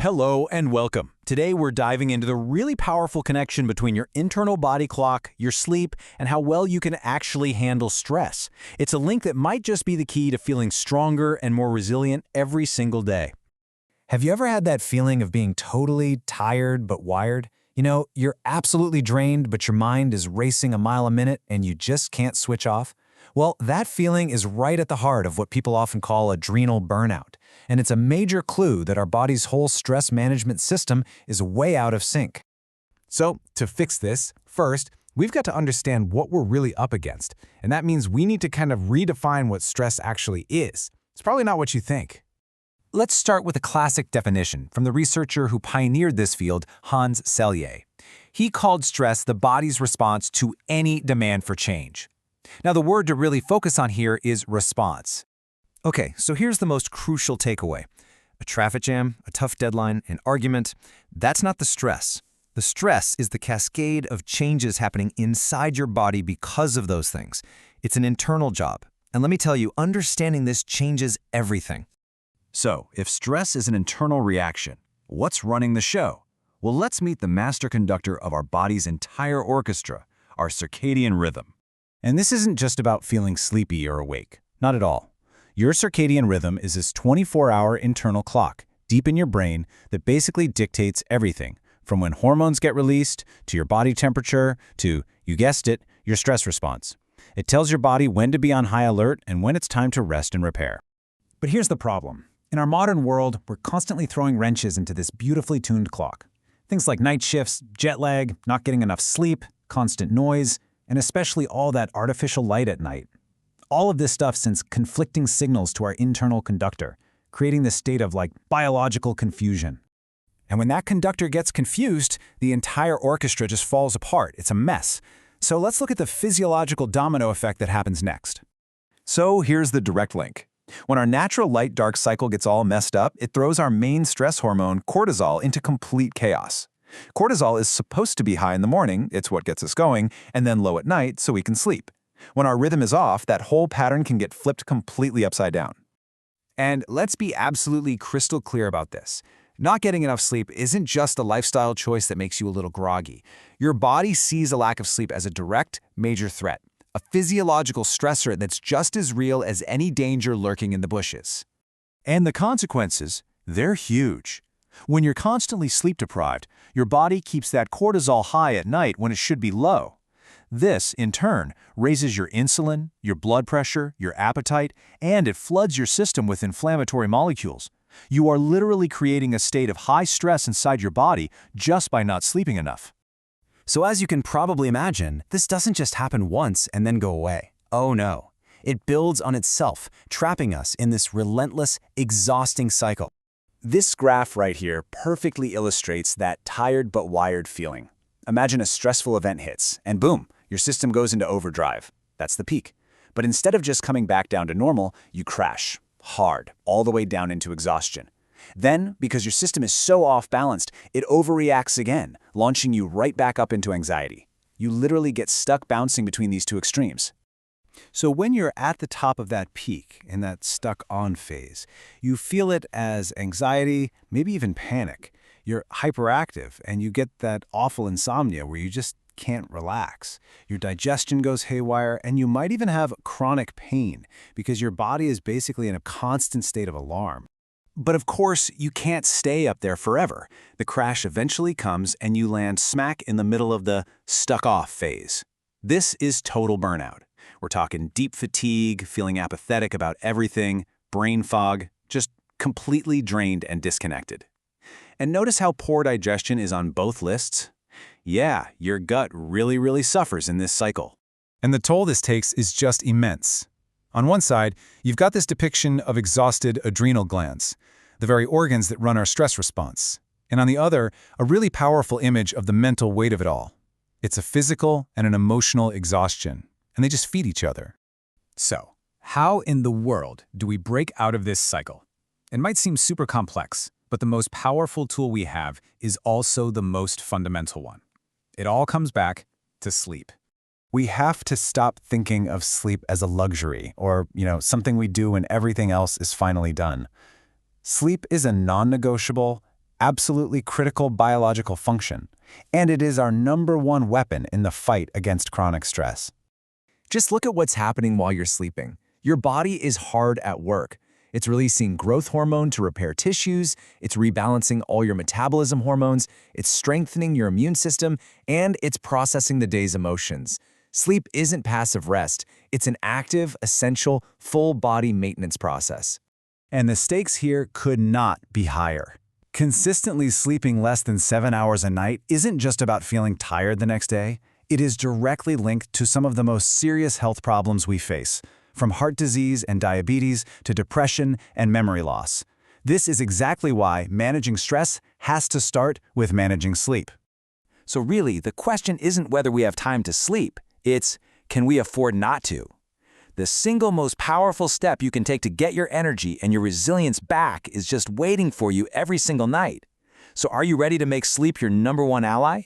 Hello and welcome. Today we're diving into the really powerful connection between your internal body clock, your sleep, and how well you can actually handle stress. It's a link that might just be the key to feeling stronger and more resilient every single day. Have you ever had that feeling of being totally tired but wired? You're absolutely drained, but your mind is racing a mile a minute and you just can't switch off? Well, that feeling is right at the heart of what people often call adrenal burnout. And it's a major clue that our body's whole stress management system is way out of sync. So, to fix this, first, we've got to understand what we're really up against. And that means we need to kind of redefine what stress actually is. It's probably not what you think. Let's start with a classic definition from the researcher who pioneered this field, Hans Selye. He called stress the body's response to any demand for change. Now, the word to really focus on here is response. Okay, so here's the most crucial takeaway. A traffic jam, a tough deadline, an argument, that's not the stress. The stress is the cascade of changes happening inside your body because of those things. It's an internal job. And let me tell you, understanding this changes everything. So, if stress is an internal reaction, what's running the show? Well, let's meet the master conductor of our body's entire orchestra, our circadian rhythm. And this isn't just about feeling sleepy or awake. Not at all. Your circadian rhythm is this 24-hour internal clock deep in your brain that basically dictates everything, from when hormones get released, to your body temperature, to, you guessed it, your stress response. It tells your body when to be on high alert and when it's time to rest and repair. But here's the problem. In our modern world, we're constantly throwing wrenches into this beautifully tuned clock. Things like night shifts, jet lag, not getting enough sleep, constant noise, and especially all that artificial light at night. All of this stuff sends conflicting signals to our internal conductor, creating this state of biological confusion. And when that conductor gets confused, the entire orchestra just falls apart. It's a mess. So let's look at the physiological domino effect that happens next. So here's the direct link. When our natural light-dark cycle gets all messed up, it throws our main stress hormone, cortisol, into complete chaos. Cortisol is supposed to be high in the morning, it's what gets us going, and then low at night so we can sleep. When our rhythm is off, that whole pattern can get flipped completely upside down. And let's be absolutely crystal clear about this. Not getting enough sleep isn't just a lifestyle choice that makes you a little groggy. Your body sees a lack of sleep as a direct, major threat, a physiological stressor that's just as real as any danger lurking in the bushes. And the consequences, they're huge. When you're constantly sleep-deprived, your body keeps that cortisol high at night when it should be low. This, in turn, raises your insulin, your blood pressure, your appetite, and it floods your system with inflammatory molecules. You are literally creating a state of high stress inside your body just by not sleeping enough. So as you can probably imagine, this doesn't just happen once and then go away. Oh no. It builds on itself, trapping us in this relentless, exhausting cycle. This graph right here perfectly illustrates that tired but wired feeling. Imagine a stressful event hits, and boom, your system goes into overdrive. That's the peak. But instead of just coming back down to normal, you crash, hard, all the way down into exhaustion. Then, because your system is so off-balanced, it overreacts again, launching you right back up into anxiety. You literally get stuck bouncing between these two extremes. So when you're at the top of that peak, in that stuck-on phase, you feel it as anxiety, maybe even panic. You're hyperactive, and you get that awful insomnia where you just can't relax. Your digestion goes haywire, and you might even have chronic pain because your body is basically in a constant state of alarm. But of course, you can't stay up there forever. The crash eventually comes, and you land smack in the middle of the stuck-off phase. This is total burnout. We're talking deep fatigue, feeling apathetic about everything, brain fog, just completely drained and disconnected. And notice how poor digestion is on both lists? Yeah, your gut really suffers in this cycle. And the toll this takes is just immense. On one side, you've got this depiction of exhausted adrenal glands, the very organs that run our stress response. And on the other, a really powerful image of the mental weight of it all. It's a physical and an emotional exhaustion, and they just feed each other. So, how in the world do we break out of this cycle? It might seem super complex, but the most powerful tool we have is also the most fundamental one. It all comes back to sleep. We have to stop thinking of sleep as a luxury or, something we do when everything else is finally done. Sleep is a non-negotiable, absolutely critical biological function, and it is our #1 weapon in the fight against chronic stress. Just look at what's happening while you're sleeping. Your body is hard at work. It's releasing growth hormone to repair tissues, it's rebalancing all your metabolism hormones, it's strengthening your immune system, and it's processing the day's emotions. Sleep isn't passive rest, it's an active, essential, full-body maintenance process. And the stakes here could not be higher. Consistently sleeping less than 7 hours a night isn't just about feeling tired the next day. It is directly linked to some of the most serious health problems we face, from heart disease and diabetes to depression and memory loss. This is exactly why managing stress has to start with managing sleep. So really, the question isn't whether we have time to sleep, it's, can we afford not to? The single most powerful step you can take to get your energy and your resilience back is just waiting for you every single night. So are you ready to make sleep your #1 ally?